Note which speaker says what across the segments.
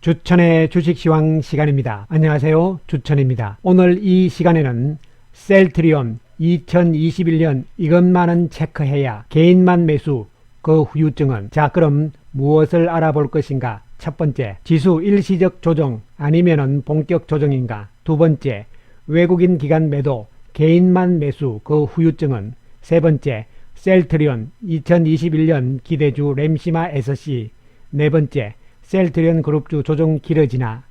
Speaker 1: 주천의 주식시황 시간입니다. 안녕하세요. 주천입니다. 오늘 이 시간에는 셀트리온 2021년 이것만은 체크해야 개인만 매수 그 후유증은, 자 그럼 무엇을 알아볼 것인가? 첫 번째, 지수 일시적 조정 아니면은 본격 조정인가? 두 번째, 외국인 기관 매도 개인만 매수 그 후유증은? 세 번째, 셀트리온 2021년 기대주 램시마 SC. 네 번째, 셀트리온 그룹주 조정 길어지나?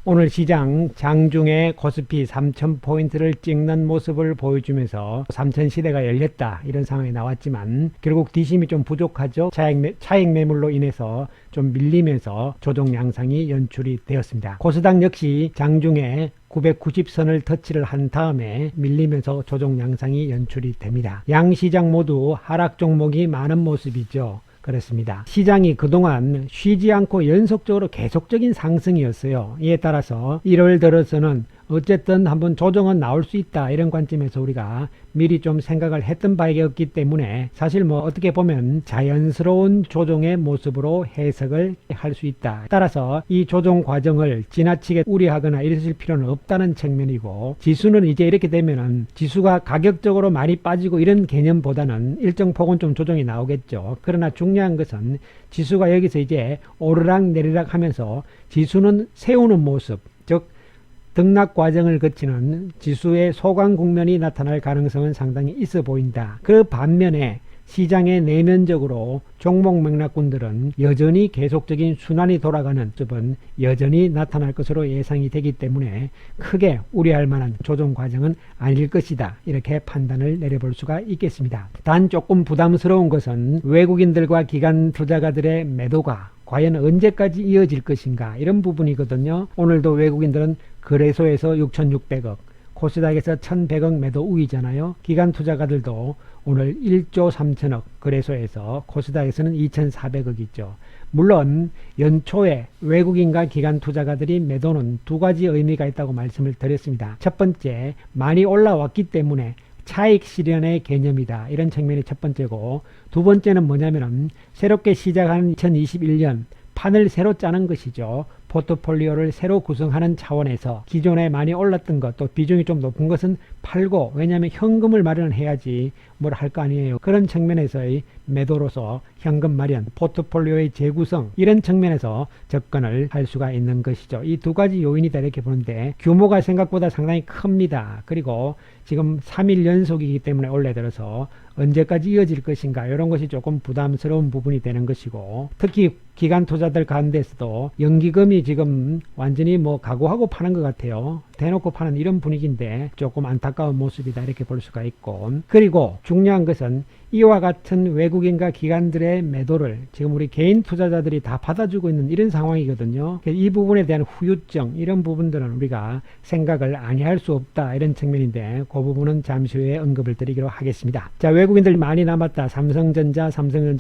Speaker 1: 오늘 시장 장중에 코스피 3000포인트를 찍는 모습을 보여주면서 3000 시대가 열렸다 이런 상황이 나왔지만 결국 뒤심이 좀 부족하죠. 차익 매물로 인해서 좀 밀리면서 조정 양상이 연출이 되었습니다. 코스닥 역시 장중에 990선을 터치를 한 다음에 밀리면서 조정 양상이 연출이 됩니다. 양시장 모두 하락 종목이 많은 모습이죠. 그렇습니다. 시장이 그동안 쉬지 않고 연속적으로 계속적인 상승이었어요. 이에 따라서 1월 들어서는 어쨌든 한번 조정은 나올 수 있다 이런 관점에서 우리가 미리 좀 생각을 했던 바였기 때문에 사실 뭐 어떻게 보면 자연스러운 조정의 모습으로 해석을 할 수 있다. 따라서 이 조정 과정을 지나치게 우려하거나 이랬을 필요는 없다는 측면이고, 지수는 이제 이렇게 되면은 지수가 가격적으로 많이 빠지고 이런 개념보다는 일정 폭은 좀 조정이 나오겠죠. 그러나 중요한 것은 지수가 여기서 이제 오르락 내리락 하면서 지수는 세우는 모습, 즉 등락 과정을 거치는 지수의 소강 국면이 나타날 가능성은 상당히 있어 보인다. 그 반면에 시장의 내면적으로 종목 맥락군들은 여전히 계속적인 순환이 돌아가는 모습은 여전히 나타날 것으로 예상이 되기 때문에 크게 우려할 만한 조정 과정은 아닐 것이다. 이렇게 판단을 내려볼 수가 있겠습니다. 단 조금 부담스러운 것은 외국인들과 기관 투자가들의 매도가 과연 언제까지 이어질 것인가 이런 부분이거든요. 오늘도 외국인들은 거래소에서 6,600억, 코스닥에서 1,100억 매도 우위잖아요. 기관 투자가들도 오늘 1조 3천억, 거래소에서 코스닥에서는 2,400억이죠. 물론 연초에 외국인과 기관 투자가들이 매도는 두 가지 의미가 있다고 말씀을 드렸습니다. 첫 번째, 많이 올라왔기 때문에 차익 실현의 개념이다. 이런 측면이 첫 번째고, 두 번째는 뭐냐면은 새롭게 시작하는 2021년 판을 새로 짜는 것이죠. 포트폴리오를 새로 구성하는 차원에서 기존에 많이 올랐던 것, 또 비중이 좀 높은 것은 팔고, 왜냐하면 현금을 마련해야지 뭘 할 거 아니에요. 그런 측면에서의 매도로서 현금 마련, 포트폴리오의 재구성, 이런 측면에서 접근을 할 수가 있는 것이죠. 이 두 가지 요인이다 이렇게 보는데 규모가 생각보다 상당히 큽니다. 그리고 지금 3일 연속이기 때문에 올해 들어서 언제까지 이어질 것인가 이런 것이 조금 부담스러운 부분이 되는 것이고, 특히 기관 투자들 가운데서도 연기금이 지금 완전히 뭐 각오하고 파는 것 같아요. 대놓고 파는 이런 분위기인데 조금 안타까운 모습이다 이렇게 볼 수가 있고, 그리고 중요한 것은 이와 같은 외국인과 기관들의 매도를 지금 우리 개인 투자자들이 다 받아주고 있는 이런 상황이거든요. 이 부분에 대한 후유증, 이런 부분들은 우리가 생각을 아니할 수 없다 이런 측면인데 그 부분은 잠시 후에 언급을 드리기로 하겠습니다. 자, 외국인들 많이 남았다. 삼성전자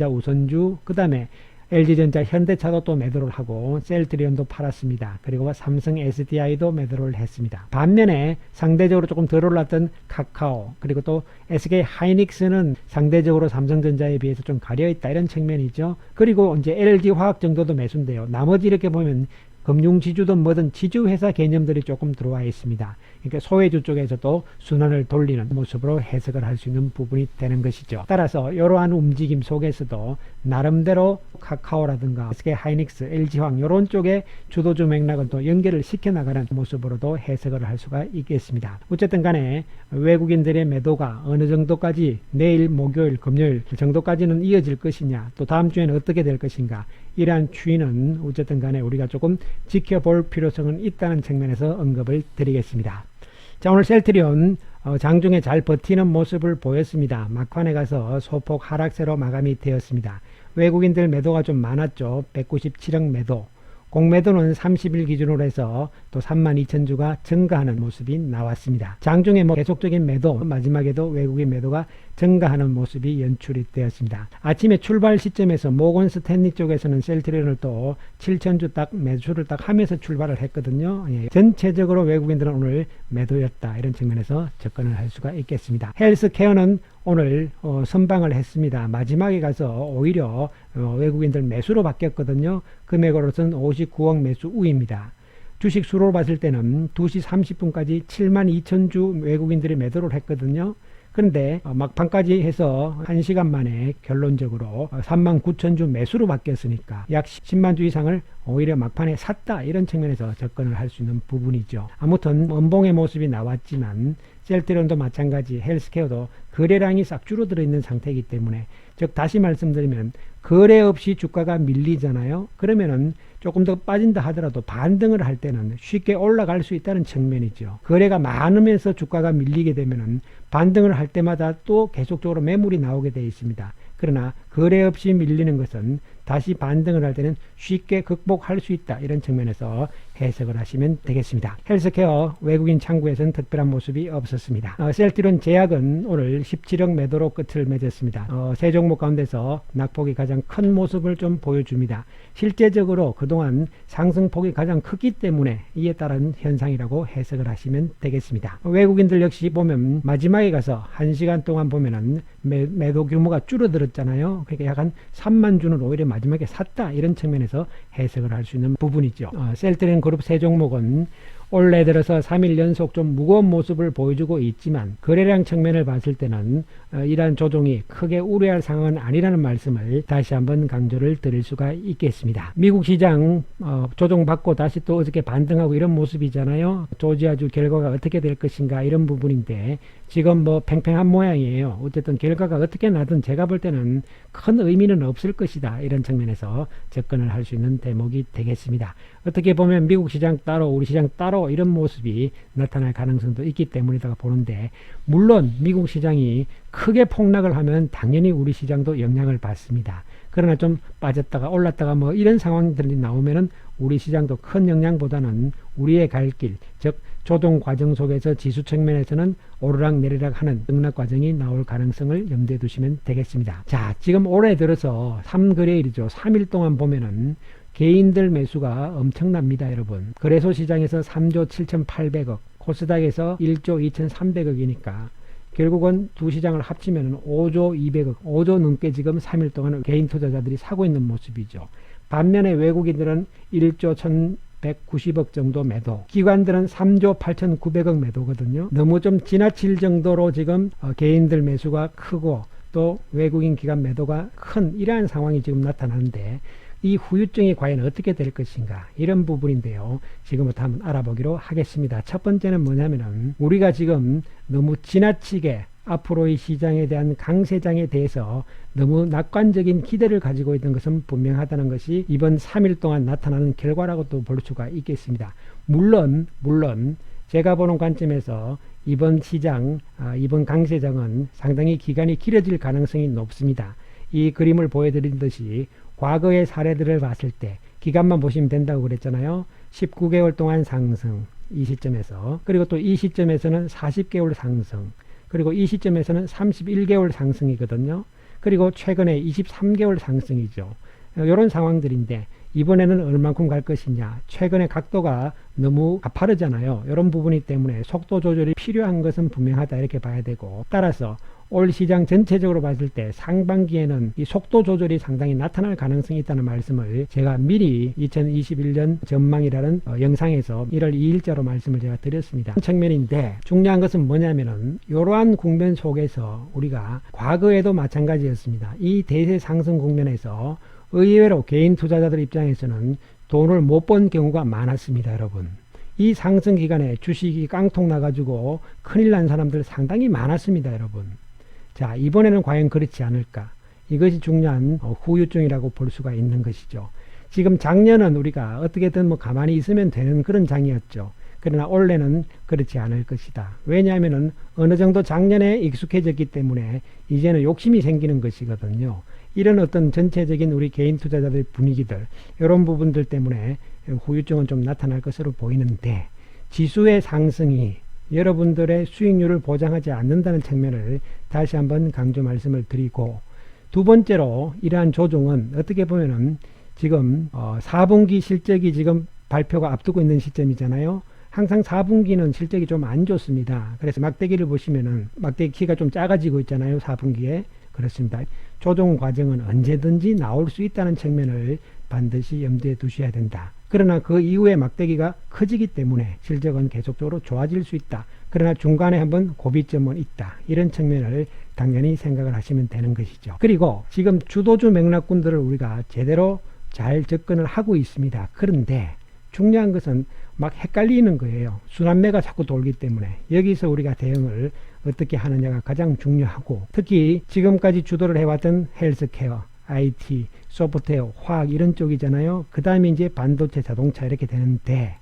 Speaker 1: 우선주, 그 다음에 LG전자, 현대차도 또 매도를 하고 셀트리온도 팔았습니다. 그리고 삼성 SDI도 매도를 했습니다. 반면에 상대적으로 조금 덜 올랐던 카카오, 그리고 또 SK 하이닉스는 상대적으로 삼성전자에 비해서 좀 가려있다 이런 측면이죠. 그리고 이제 LG화학 정도도 매수인데요. 나머지 이렇게 보면 금융지주든 뭐든 지주회사 개념들이 조금 들어와 있습니다. 그러니까 소외주 쪽에서도 순환을 돌리는 모습으로 해석을 할 수 있는 부분이 되는 것이죠. 따라서 이러한 움직임 속에서도 나름대로 카카오라든가 SK 하이닉스, LG화학 이런 쪽에 주도주 맥락을 또 연결을 시켜나가는 모습으로도 해석을 할 수가 있겠습니다. 어쨌든 간에 외국인들의 매도가 어느 정도까지 내일 목요일 금요일 정도까지는 이어질 것이냐, 또 다음 주에는 어떻게 될 것인가, 이러한 추이는 어쨌든 간에 우리가 조금 지켜볼 필요성은 있다는 측면에서 언급을 드리겠습니다. 자, 오늘 셀트리온 장중에 잘 버티는 모습을 보였습니다. 막판에 가서 소폭 하락세로 마감이 되었습니다. 외국인들 매도가 좀 많았죠. 197억 매도. 공매도는 30일 기준으로 해서 또 32,000주가 증가하는 모습이 나왔습니다. 장중에 뭐 계속적인 매도, 마지막에도 외국인 매도가 증가하는 모습이 연출이 되었습니다. 아침에 출발 시점에서 모건 스탠리 쪽에서는 셀트리온을 또 7,000주 딱 매수를 딱 하면서 출발을 했거든요. 예. 전체적으로 외국인들은 오늘 매도였다 이런 측면에서 접근을 할 수가 있겠습니다. 헬스케어는 오늘 선방을 했습니다. 마지막에 가서 오히려 외국인들 매수로 바뀌었거든요. 금액으로서는 59억 매수 우입니다. 주식 수로 봤을 때는 2시 30분까지 72,000주 외국인들이 매도를 했거든요. 그런데 막판까지 해서 1시간 만에 결론적으로 39,000주 매수로 바뀌었으니까 약 10만 주 이상을 오히려 막판에 샀다, 이런 측면에서 접근을 할 수 있는 부분이죠. 아무튼 원봉의 모습이 나왔지만 셀트리온도 마찬가지, 헬스케어도 거래량이 싹 줄어들어 있는 상태이기 때문에, 즉 다시 말씀드리면 거래 없이 주가가 밀리잖아요. 그러면은 조금 더 빠진다 하더라도 반등을 할 때는 쉽게 올라갈 수 있다는 측면이죠. 거래가 많으면서 주가가 밀리게 되면은 반등을 할 때마다 또 계속적으로 매물이 나오게 되어 있습니다. 그러나 거래 없이 밀리는 것은 다시 반등을 할 때는 쉽게 극복할 수 있다, 이런 측면에서 해석을 하시면 되겠습니다. 헬스케어 외국인 창구에서는 특별한 모습이 없었습니다. 셀트리온 제약은 오늘 17억 매도로 끝을 맺었습니다. 세 종목 가운데서 낙폭이 가장 큰 모습을 좀 보여줍니다. 실제적으로 그동안 상승폭이 가장 크기 때문에 이에 따른 현상이라고 해석을 하시면 되겠습니다. 외국인들 역시 보면 마지막에 가서 1시간 동안 보면은 매도 규모가 줄어들었잖아요. 그러니까 약 한 3만 주는 오히려 마지막에 샀다, 이런 측면에서 해석을 할 수 있는 부분이죠. 셀트리온 그룹 세 종목은 올해 들어서 3일 연속 좀 무거운 모습을 보여주고 있지만 거래량 측면을 봤을 때는 이러한 조정이 크게 우려할 상황은 아니라는 말씀을 다시 한번 강조를 드릴 수가 있겠습니다. 미국 시장 조정받고 다시 또 어저께 반등하고 이런 모습이잖아요. 조지아주 결과가 어떻게 될 것인가, 이런 부분인데 지금 뭐 팽팽한 모양이에요. 어쨌든 결과가 어떻게 나든 제가 볼 때는 큰 의미는 없을 것이다, 이런 측면에서 접근을 할 수 있는 대목이 되겠습니다. 어떻게 보면 미국 시장 따로 우리 시장 따로 이런 모습이 나타날 가능성도 있기 때문이라고 보는데, 물론 미국 시장이 크게 폭락을 하면 당연히 우리 시장도 영향을 받습니다. 그러나 좀 빠졌다가 올랐다가 뭐 이런 상황들이 나오면은 우리 시장도 큰 영향보다는 우리의 갈 길, 즉 조정 과정 속에서 지수 측면에서는 오르락 내리락 하는 등락 과정이 나올 가능성을 염두에 두시면 되겠습니다. 자, 지금 올해 들어서 3거래일이죠. 3일 동안 보면은 개인들 매수가 엄청납니다, 여러분. 거래소 시장에서 3조 7,800억, 코스닥에서 1조 2,300억이니까 결국은 두 시장을 합치면 5조 200억, 5조 넘게 지금 3일 동안 개인 투자자들이 사고 있는 모습이죠. 반면에 외국인들은 1조 1,190억 정도 매도, 기관들은 3조 8,900억 매도거든요. 너무 좀 지나칠 정도로 지금 개인들 매수가 크고 또 외국인 기관 매도가 큰 이러한 상황이 지금 나타나는데, 이 후유증이 과연 어떻게 될 것인가, 이런 부분인데요. 지금부터 한번 알아보기로 하겠습니다. 첫 번째는 뭐냐면은 우리가 지금 너무 지나치게 앞으로의 시장에 대한 강세장에 대해서 너무 낙관적인 기대를 가지고 있는 것은 분명하다는 것이 이번 3일 동안 나타나는 결과라고도 볼 수가 있겠습니다. 물론 제가 보는 관점에서 이번 시장, 이번 강세장은 상당히 기간이 길어질 가능성이 높습니다. 이 그림을 보여드린 듯이 과거의 사례들을 봤을 때 기간만 보시면 된다고 그랬잖아요. 19개월 동안 상승, 이 시점에서. 그리고 또 이 시점에서는 40개월 상승, 그리고 이 시점에서는 31개월 상승이거든요. 그리고 최근에 23개월 상승이죠. 이런 상황들인데 이번에는 얼만큼 갈 것이냐, 최근의 각도가 너무 가파르잖아요. 이런 부분이 때문에 속도 조절이 필요한 것은 분명하다, 이렇게 봐야 되고, 따라서 올 시장 전체적으로 봤을 때 상반기에는 이 속도 조절이 상당히 나타날 가능성이 있다는 말씀을 제가 미리 2021년 전망이라는 영상에서 1월 2일자로 말씀을 제가 드렸습니다. 측면인데 중요한 것은 뭐냐면은 이러한 국면 속에서 우리가 과거에도 마찬가지였습니다. 이 대세 상승 국면에서 의외로 개인 투자자들 입장에서는 돈을 못 번 경우가 많았습니다, 여러분. 이 상승 기간에 주식이 깡통 나가지고 큰일 난 사람들 상당히 많았습니다, 여러분. 자, 이번에는 과연 그렇지 않을까? 이것이 중요한 후유증이라고 볼 수가 있는 것이죠. 지금 작년은 우리가 어떻게든 뭐 가만히 있으면 되는 그런 장이었죠. 그러나 올해는 그렇지 않을 것이다. 왜냐하면은 어느 정도 작년에 익숙해졌기 때문에 이제는 욕심이 생기는 것이거든요. 이런 어떤 전체적인 우리 개인 투자자들 분위기들, 이런 부분들 때문에 후유증은 좀 나타날 것으로 보이는데, 지수의 상승이 여러분들의 수익률을 보장하지 않는다는 측면을 다시 한번 강조 말씀을 드리고, 두 번째로 이러한 조정은 어떻게 보면은 지금 4분기 실적이 지금 발표가 앞두고 있는 시점이잖아요. 항상 4분기는 실적이 좀 안 좋습니다. 그래서 막대기를 보시면은 막대기 키가 좀 작아지고 있잖아요. 4분기에. 그렇습니다. 조정 과정은 언제든지 나올 수 있다는 측면을 반드시 염두에 두셔야 된다. 그러나 그 이후에 막대기가 커지기 때문에 실적은 계속적으로 좋아질 수 있다. 그러나 중간에 한번 고비점은 있다. 이런 측면을 당연히 생각을 하시면 되는 것이죠. 그리고 지금 주도주 맥락군들을 우리가 제대로 잘 접근을 하고 있습니다. 그런데 중요한 것은 막 헷갈리는 거예요. 순환매가 자꾸 돌기 때문에 여기서 우리가 대응을 어떻게 하느냐가 가장 중요하고, 특히 지금까지 주도를 해왔던 헬스케어, IT, 소프트웨어, 화학 이런 쪽이잖아요. 그 다음에 이제 반도체, 자동차 이렇게 되는데,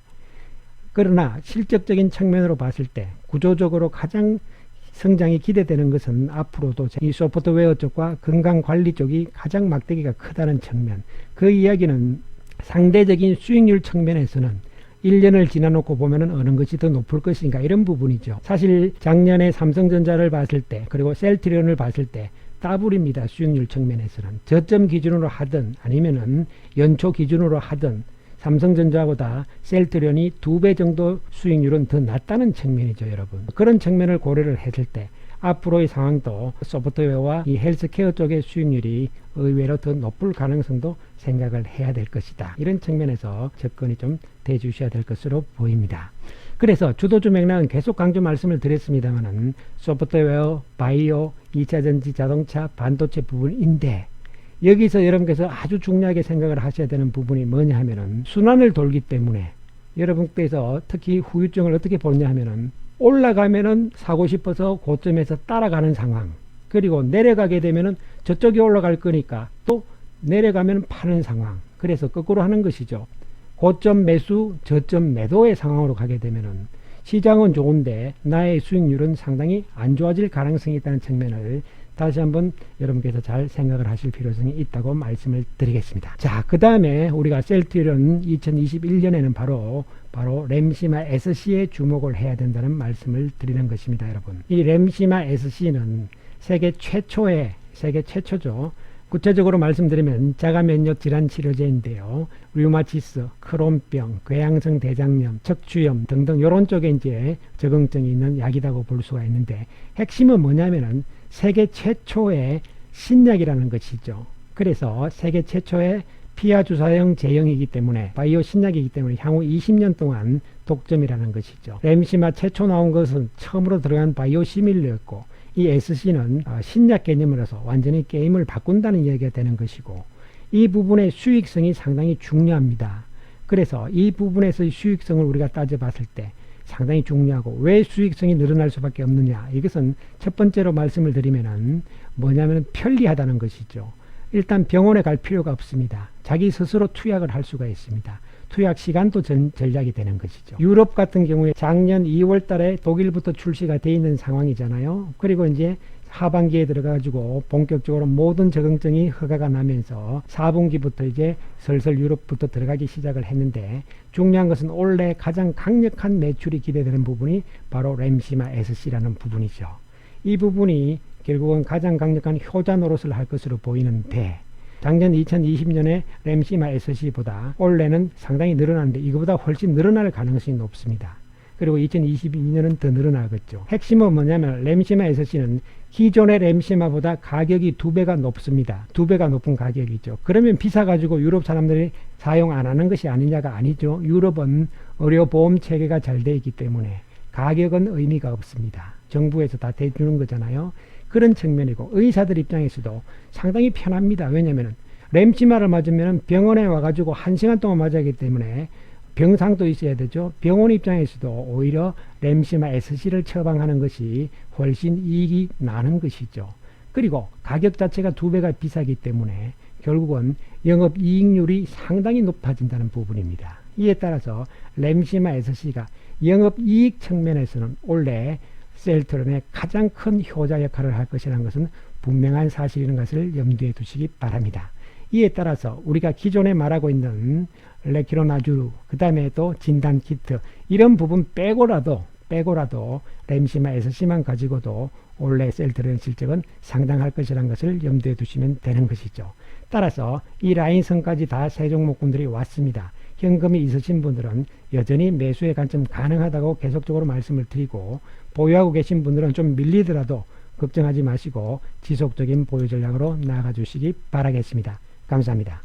Speaker 1: 그러나 실적적인 측면으로 봤을 때 구조적으로 가장 성장이 기대되는 것은 앞으로도 이 소프트웨어 쪽과 건강관리 쪽이 가장 막대기가 크다는 측면. 그 이야기는 상대적인 수익률 측면에서는 1년을 지나놓고 보면은 어느 것이 더 높을 것인가 이런 부분이죠. 사실 작년에 삼성전자를 봤을 때, 그리고 셀트리온을 봤을 때 더블입니다. 수익률 측면에서는 저점 기준으로 하든 아니면은 연초 기준으로 하든 삼성전자보다 셀트리온이 2배 정도 수익률은 더 낮다는 측면이죠, 여러분. 그런 측면을 고려를 했을 때 앞으로의 상황도 소프트웨어와 이 헬스케어 쪽의 수익률이 의외로 더 높을 가능성도 생각을 해야 될 것이다. 이런 측면에서 접근이 좀 돼 주셔야 될 것으로 보입니다. 그래서 주도주 맥락은 계속 강조 말씀을 드렸습니다만은 소프트웨어, 바이오, 2차전지, 자동차, 반도체 부분인데, 여기서 여러분께서 아주 중요하게 생각을 하셔야 되는 부분이 뭐냐 하면은 순환을 돌기 때문에 여러분께서 특히 후유증을 어떻게 보냐 하면은 올라가면은 사고 싶어서 고점에서 따라가는 상황, 그리고 내려가게 되면은 저쪽이 올라갈 거니까 또 내려가면 파는 상황. 그래서 거꾸로 하는 것이죠. 고점 매수, 저점 매도의 상황으로 가게 되면은 시장은 좋은데 나의 수익률은 상당히 안 좋아질 가능성이 있다는 측면을 다시 한번 여러분께서 잘 생각을 하실 필요성이 있다고 말씀을 드리겠습니다. 자, 그 다음에 우리가 셀트리온 2021년에는 바로 램시마 SC에 주목을 해야 된다는 말씀을 드리는 것입니다, 여러분. 이 램시마 SC는 세계 최초죠. 구체적으로 말씀드리면 자가면역 질환 치료제인데요. 류마티스, 크론병, 궤양성 대장염, 척추염 등등 이런 쪽에 이제 적응증이 있는 약이라고 볼 수가 있는데, 핵심은 뭐냐면은 세계 최초의 신약이라는 것이죠. 그래서 세계 최초의 피하 주사형 제형이기 때문에 바이오 신약이기 때문에 향후 20년 동안 독점이라는 것이죠. 램시마 최초 나온 것은 처음으로 들어간 바이오 시밀러였고, 이 SC는 신약 개념으로서 완전히 게임을 바꾼다는 이야기가 되는 것이고, 이 부분의 수익성이 상당히 중요합니다. 그래서 이 부분에서의 수익성을 우리가 따져봤을 때 상당히 중요하고, 왜 수익성이 늘어날 수밖에 없느냐, 이것은 첫 번째로 말씀을 드리면은 뭐냐면 편리하다는 것이죠. 일단 병원에 갈 필요가 없습니다. 자기 스스로 투약을 할 수가 있습니다. 투약 시간도 전략이 되는 것이죠. 유럽 같은 경우에 작년 2월 달에 독일부터 출시가 돼 있는 상황이잖아요. 그리고 이제 하반기에 들어가지고 본격적으로 모든 적응증이 허가가 나면서 4분기부터 이제 슬슬 유럽부터 들어가기 시작을 했는데, 중요한 것은 올해 가장 강력한 매출이 기대되는 부분이 바로 램시마 SC라는 부분이죠. 이 부분이 결국은 가장 강력한 효자 노릇을 할 것으로 보이는데, 작년 2020년에 램시마 SC보다 올해는 상당히 늘어났는데 이거보다 훨씬 늘어날 가능성이 높습니다. 그리고 2022년은 더 늘어나겠죠. 핵심은 뭐냐면 램시마 SC는 기존의 램시마보다 가격이 2배가 높습니다. 2배가 높은 가격이죠. 그러면 비싸가지고 유럽 사람들이 사용 안 하는 것이 아니냐가 아니죠. 유럽은 의료보험 체계가 잘 되어 있기 때문에 가격은 의미가 없습니다. 정부에서 다 대주는 거잖아요. 그런 측면이고, 의사들 입장에서도 상당히 편합니다. 왜냐하면 램시마를 맞으면 병원에 와가지고 1시간 동안 맞아야 하기 때문에 병상도 있어야 되죠. 병원 입장에서도 오히려 램시마 SC를 처방하는 것이 훨씬 이익이 나는 것이죠. 그리고 가격 자체가 2배가 비싸기 때문에 결국은 영업이익률이 상당히 높아진다는 부분입니다. 이에 따라서 램시마 SC가 영업이익 측면에서는 올해 셀트리온의 가장 큰 효자 역할을 할 것이라는 것은 분명한 사실인 것을 염두에 두시기 바랍니다. 이에 따라서 우리가 기존에 말하고 있는 레키로나주루, 그 다음에 또 진단키트 이런 부분 빼고라도 램시마 SC만 가지고도 올해 셀트리온 실적은 상당할 것이라는 것을 염두에 두시면 되는 것이죠. 따라서 이 라인선까지 다 세 종목군들이 왔습니다. 현금이 있으신 분들은 여전히 매수의 관점 가능하다고 계속적으로 말씀을 드리고, 보유하고 계신 분들은 좀 밀리더라도 걱정하지 마시고 지속적인 보유 전략으로 나아가 주시기 바라겠습니다. 감사합니다.